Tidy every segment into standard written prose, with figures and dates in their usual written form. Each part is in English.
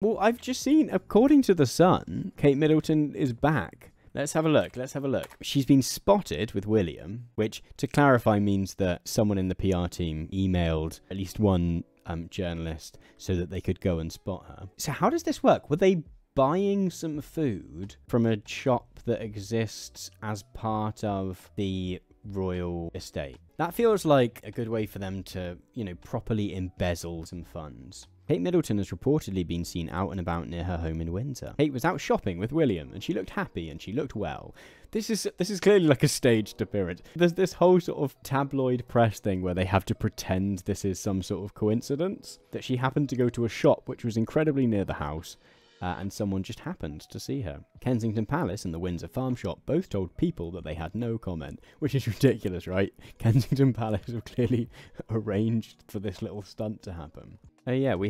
Well, I've just seen, according to The Sun, Kate Middleton is back. Let's have a look. Let's have a look. She's been spotted with William, which, to clarify, means that someone in the PR team emailed at least one journalist so that they could go and spot her. So how does this work? Were they buying some food from a shop that exists as part of the royal estate? That feels like a good way for them to, you know, properly embezzle some funds. Kate Middleton has reportedly been seen out and about near her home in Windsor. Kate was out shopping with William, and she looked happy and she looked well. This is clearly like a staged appearance. There's this whole sort of tabloid press thing where they have to pretend this is some sort of coincidence, that she happened to go to a shop which was incredibly near the house, and someone just happened to see her. Kensington Palace and the Windsor Farm Shop both told People that they had no comment, which is ridiculous, right? Kensington Palace have clearly arranged for this little stunt to happen. Oh yeah, we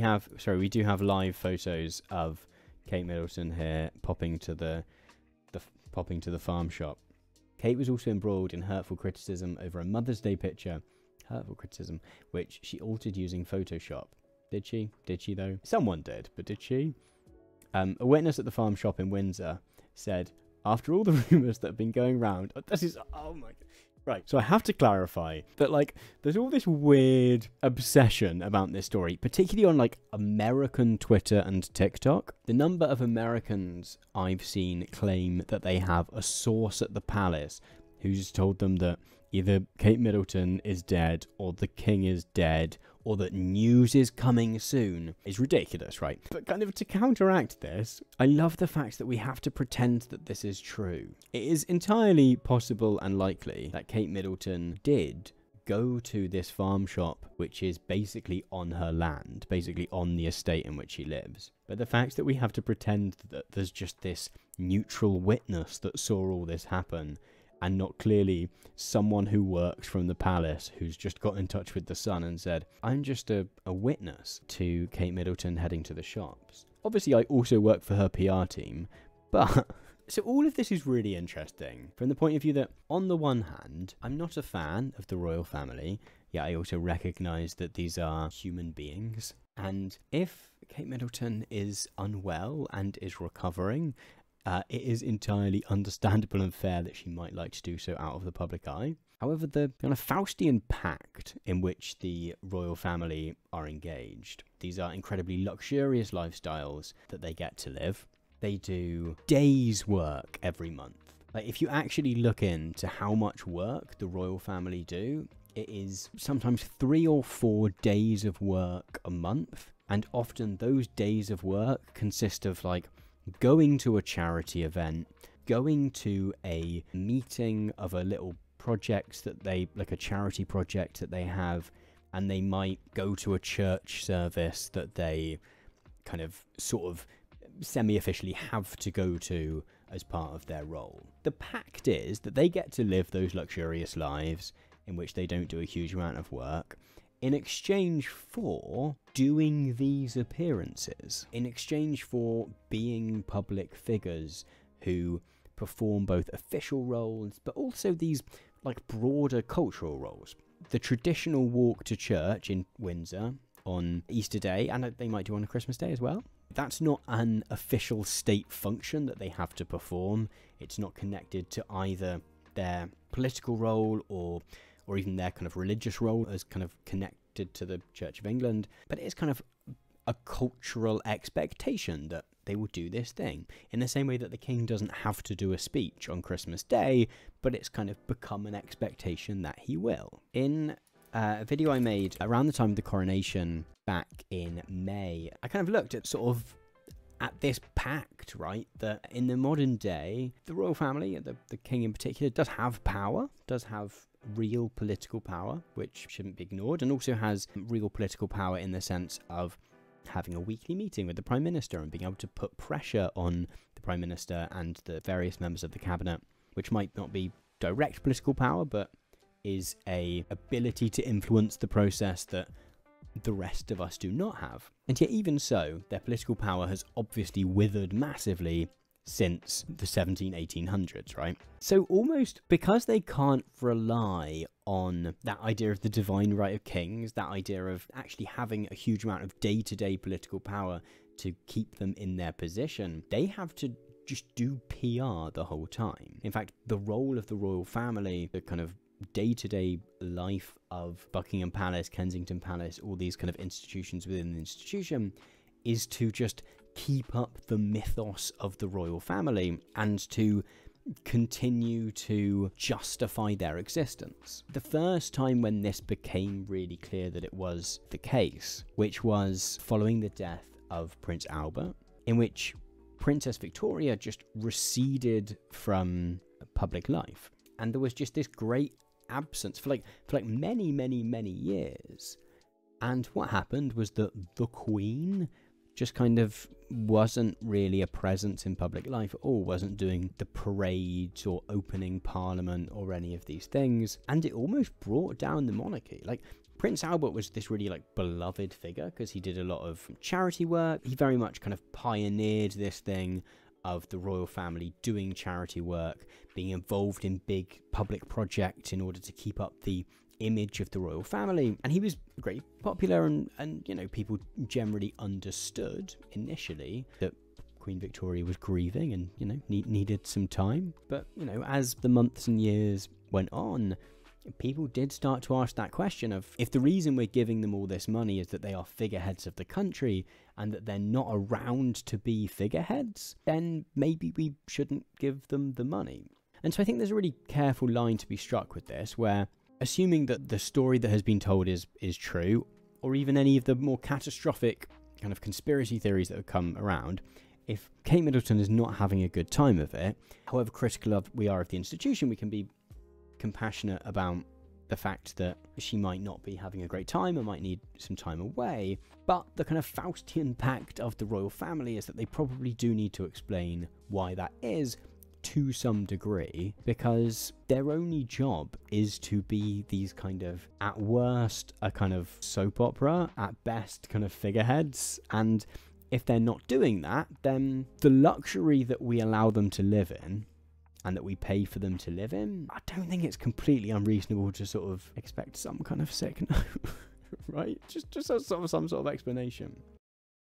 do have live photos of Kate Middleton here popping to the farm shop. Kate was also embroiled in hurtful criticism over a Mother's Day picture, which she altered using Photoshop. Did she? Did she though? Someone did, but did she? A witness at the farm shop in Windsor said, after all the rumours that have been going round, oh my god. Right, so I have to clarify that, like, there's all this weird obsession about this story, particularly on, like, American Twitter and TikTok. The number of Americans I've seen claim that they have a source at the palace who's told them that either Kate Middleton is dead, or the king is dead, or that news is coming soon is ridiculous, right? But kind of to counteract this, I love the fact that we have to pretend that this is true. It is entirely possible and likely that Kate Middleton did go to this farm shop, which is basically on her land, basically on the estate in which she lives. But the fact that we have to pretend that there's just this neutral witness that saw all this happen, and not clearly someone who works from the palace who's just got in touch with the Sun and said, I'm just a witness to Kate Middleton heading to the shops. Obviously, I also work for her PR team, but... So all of this is really interesting from the point of view that, on the one hand, I'm not a fan of the royal family, yet I also recognise that these are human beings. And if Kate Middleton is unwell and is recovering, it is entirely understandable and fair that she might like to do so out of the public eye. However, the kind of Faustian pact in which the royal family are engaged, these are incredibly luxurious lifestyles that they get to live. They do days' work every month. Like, if you actually look into how much work the royal family do, it is sometimes 3 or 4 days of work a month. And often those days of work consist of, like, going to a charity event, going to a meeting of a little project that they, like a charity project that they have, and they might go to a church service that they kind of sort of semi-officially have to go to as part of their role. The pact is that they get to live those luxurious lives in which they don't do a huge amount of work, in exchange for doing these appearances, in exchange for being public figures who perform both official roles, but also these, like, broader cultural roles. The traditional walk to church in Windsor on Easter Day, and they might do on a Christmas Day as well. That's not an official state function that they have to perform. It's not connected to either their political role or even their kind of religious role as kind of connected to the Church of England, but it is kind of a cultural expectation that they will do this thing, in the same way that the king doesn't have to do a speech on Christmas Day, but it's kind of become an expectation that he will. In a video I made around the time of the coronation back in May, I kind of looked at sort of at this pact, right, that in the modern day, the royal family, the king in particular, does have power, does have real political power, which shouldn't be ignored, and also has real political power in the sense of having a weekly meeting with the Prime Minister and being able to put pressure on the Prime Minister and the various members of the cabinet, which might not be direct political power, but is a ability to influence the process that the rest of us do not have. And yet even so, their political power has obviously withered massively since the 1800s, right? So almost because they can't rely on that idea of the divine right of kings, that idea of actually having a huge amount of day-to-day political power to keep them in their position, they have to just do PR the whole time. In fact, the role of the royal family, the kind of day-to-day life of Buckingham Palace, Kensington Palace, all these kind of institutions within the institution, is to just keep up the mythos of the royal family and to continue to justify their existence. The first time when this became really clear that it was the case, which was following the death of Prince Albert, in which Princess Victoria just receded from public life, and there was just this great absence for like many years. And what happened was that the Queen just kind of wasn't really a presence in public life at all, wasn't doing the parades or opening Parliament or any of these things, and it almost brought down the monarchy. Like, Prince Albert was this really like beloved figure because he did a lot of charity work. He very much kind of pioneered this thing of the royal family doing charity work, being involved in big public projects in order to keep up the image of the royal family. And he was very popular, and you know, people generally understood initially that Queen Victoria was grieving and, you know, needed some time. But, you know, as the months and years went on, people did start to ask that question of, if the reason we're giving them all this money is that they are figureheads of the country and that they're not around to be figureheads, then maybe we shouldn't give them the money. And so I think there's a really careful line to be struck with this, where assuming that the story that has been told is true, or even any of the more catastrophic kind of conspiracy theories that have come around, if Kate Middleton is not having a good time of it, however critical we are of the institution, we can be compassionate about the fact that she might not be having a great time and might need some time away. But the kind of Faustian pact of the royal family is that they probably do need to explain why that is to some degree, because their only job is to be these kind of, at worst, a kind of soap opera, at best kind of figureheads. And if they're not doing that, then the luxury that we allow them to live in and that we pay for them to live in, I don't think it's completely unreasonable to sort of expect some kind of sick note, right? Just some sort of explanation.